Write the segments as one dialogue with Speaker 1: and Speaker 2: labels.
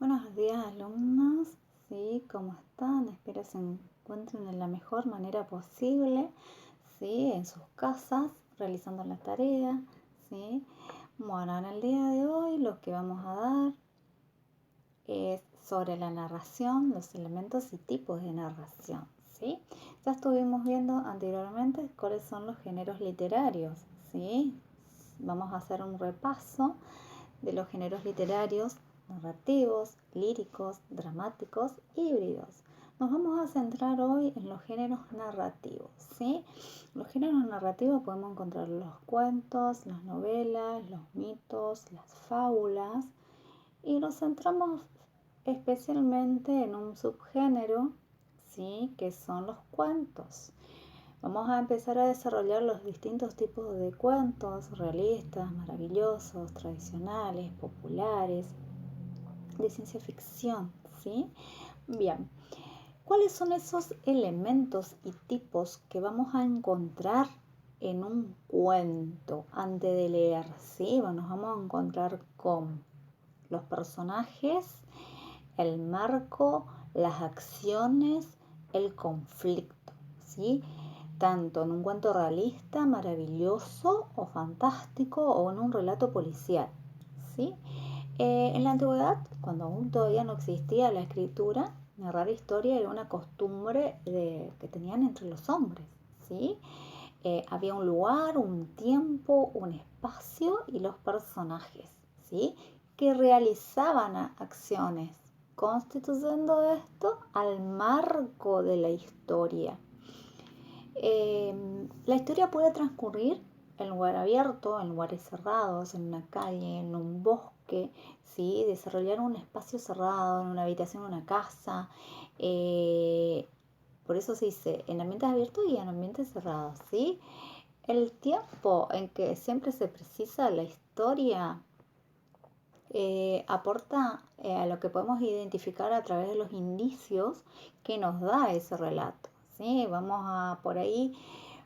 Speaker 1: Buenos días, alumnos. ¿Sí? ¿Cómo están? Espero se encuentren de la mejor manera posible, ¿sí? En sus casas, realizando la tarea, ¿sí? Bueno, en el día de hoy lo que vamos a dar es sobre la narración, los elementos y tipos de narración, ¿sí? Ya estuvimos viendo anteriormente cuáles son los géneros literarios, ¿sí? Vamos a hacer un repaso de los géneros literarios: narrativos, líricos, dramáticos, híbridos. Nos vamos a centrar hoy en los géneros narrativos, ¿sí? Los géneros narrativos podemos encontrar los cuentos, las novelas, los mitos, las fábulas, y nos centramos especialmente en un subgénero, ¿sí? Que son los cuentos. Vamos a empezar a desarrollar los distintos tipos de cuentos: realistas, maravillosos, tradicionales, populares, de ciencia ficción, ¿sí? Bien, ¿cuáles son esos elementos y tipos que vamos a encontrar en un cuento antes de leer? ¿Sí? Bueno, nos vamos a encontrar con los personajes, el marco, las acciones, el conflicto, ¿sí? Tanto en un cuento realista, maravilloso o fantástico, o en un relato policial, ¿sí? En la antigüedad, cuando aún todavía no existía la escritura, narrar historia era una costumbre que tenían entre los hombres, ¿sí? Había un lugar, un tiempo, un espacio y los personajes, ¿sí? Que realizaban acciones, constituyendo esto al marco de la historia. La historia puede transcurrir en lugar abierto, en lugares cerrados, en una calle, en un bosque, ¿sí? Desarrollar un espacio cerrado, en una habitación, en una casa. Por eso se dice en ambientes abiertos y en ambientes cerrados, ¿sí? El tiempo en que siempre se precisa la historia aporta a lo que podemos identificar a través de los indicios que nos da ese relato, ¿sí? Por ahí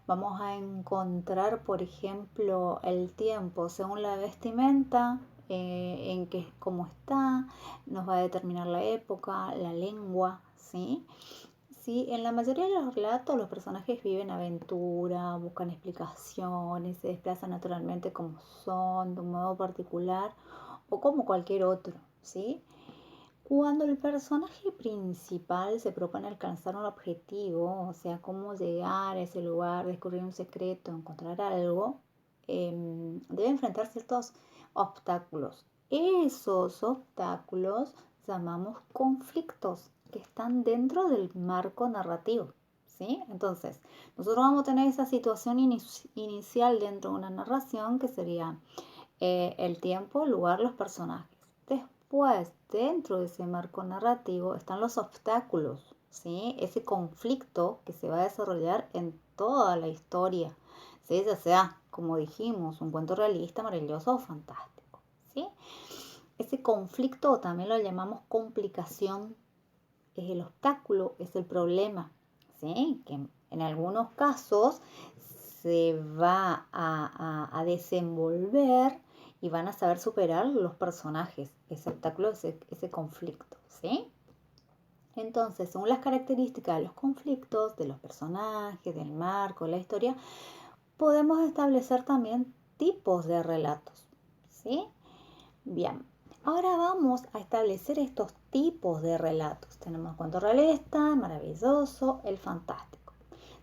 Speaker 1: vamos a encontrar, por ejemplo, el tiempo según la vestimenta, en que cómo está, nos va a determinar la época, la lengua, ¿sí? Sí, en la mayoría de los relatos los personajes viven aventura, buscan explicaciones, se desplazan naturalmente como son, de un modo particular o como cualquier otro, ¿sí? Cuando el personaje principal se propone alcanzar un objetivo, o sea, cómo llegar a ese lugar, descubrir un secreto, encontrar algo, debe enfrentar ciertos obstáculos. Esos obstáculos llamamos conflictos, que están dentro del marco narrativo, ¿sí? Entonces, nosotros vamos a tener esa situación inicial dentro de una narración, que sería el tiempo, el lugar, los personajes. Después, dentro de ese marco narrativo, están los obstáculos, ¿sí? Ese conflicto que se va a desarrollar en toda la historia, ¿sí? Ya sea, como dijimos, un cuento realista, maravilloso o fantástico, ¿sí? Ese conflicto también lo llamamos complicación, es el obstáculo, es el problema, ¿sí? Que en algunos casos se va a desenvolver y van a saber superar los personajes ese obstáculo, ese conflicto, ¿sí? Entonces, según las características de los conflictos, de los personajes, del marco, la historia, podemos establecer también tipos de relatos, ¿sí? Bien, ahora vamos a establecer estos tipos de relatos. Tenemos el cuento realista, el maravilloso, el fantástico.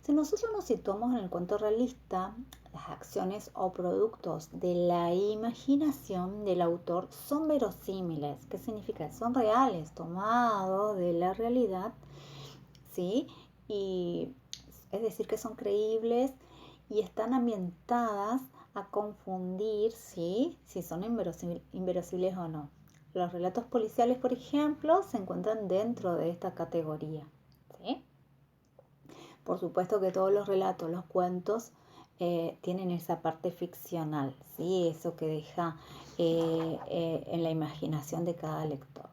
Speaker 1: Si nosotros nos situamos en el cuento realista, las acciones o productos de la imaginación del autor son verosímiles. ¿Qué significa? Son reales, tomados de la realidad, ¿sí? Y es decir, que son creíbles y están ambientadas a confundir, ¿sí? Si son inverosímiles o no. Los relatos policiales, por ejemplo, se encuentran dentro de esta categoría, ¿sí? Por supuesto que todos los relatos, los cuentos, tienen esa parte ficcional, ¿sí? Eso que deja en la imaginación de cada lector.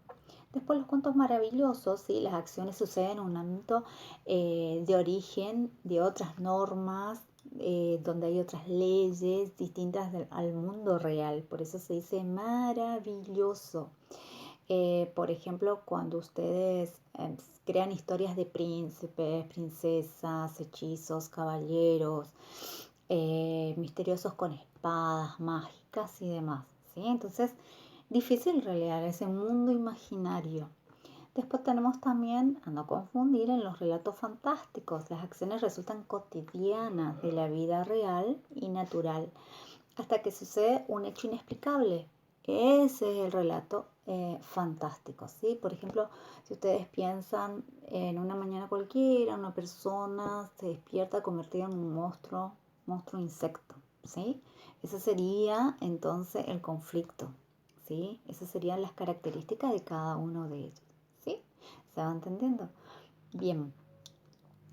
Speaker 1: Después los cuentos maravillosos, ¿sí? Las acciones suceden en un ámbito de origen, de otras normas, donde hay otras leyes distintas al mundo real. Por eso se dice maravilloso. Por ejemplo, cuando ustedes crean historias de príncipes, princesas, hechizos, caballeros, misteriosos con espadas, mágicas y demás, ¿sí? Entonces, difícil crear ese mundo imaginario. Después tenemos también, a no confundir, en los relatos fantásticos. Las acciones resultan cotidianas de la vida real y natural hasta que sucede un hecho inexplicable. Ese es el relato fantástico, ¿sí? Por ejemplo, si ustedes piensan en una mañana cualquiera, una persona se despierta convertida en un monstruo insecto, ¿sí? Ese sería entonces el conflicto, ¿sí? Esas serían las características de cada uno de ellos, ¿sí? ¿Se va entendiendo? Bien,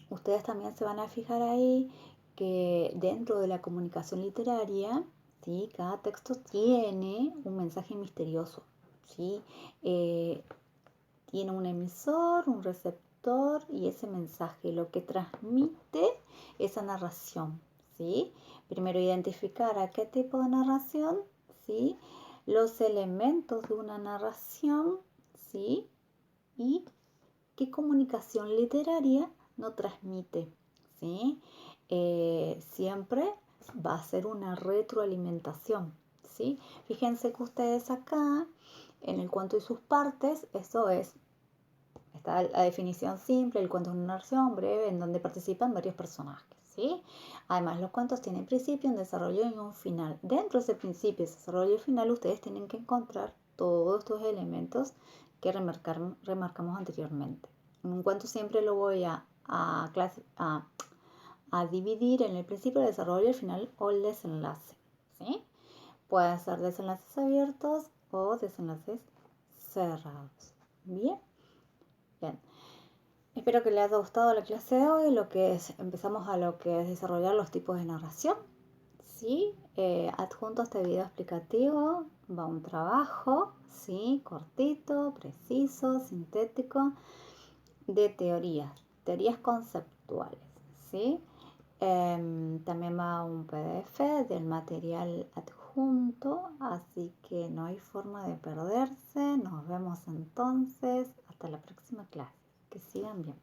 Speaker 1: ustedes también se van a fijar ahí que dentro de la comunicación literaria, ¿sí? Cada texto tiene un mensaje misterioso, ¿sí? Tiene un emisor, un receptor y ese mensaje, lo que transmite esa narración, ¿sí? Primero identificar a qué tipo de narración, ¿sí? Los elementos de una narración, ¿sí? Y qué comunicación literaria no transmite, ¿sí? Siempre va a ser una retroalimentación, ¿sí? Fíjense que ustedes acá, en el cuento y sus partes, eso es, está la definición simple, el cuento es una narración breve en donde participan varios personajes, ¿sí? Además, los cuentos tienen principio, un desarrollo y un final. Dentro de ese principio, desarrollo y final, ustedes tienen que encontrar todos estos elementos que remarcamos anteriormente. En un cuento siempre lo voy a dividir en el principio, el desarrollo, el final o el desenlace, ¿sí? Pueden ser desenlaces abiertos o desenlaces cerrados. Bien, bien. Espero que les haya gustado la clase de hoy. Empezamos a lo que es desarrollar los tipos de narración. ¿Sí? Adjunto a este video explicativo va un trabajo, ¿sí? Cortito, preciso, sintético, de teorías conceptuales, ¿sí? También va un PDF del material adjunto, así que no hay forma de perderse. Nos vemos entonces. Hasta la próxima clase. Que sigan bien.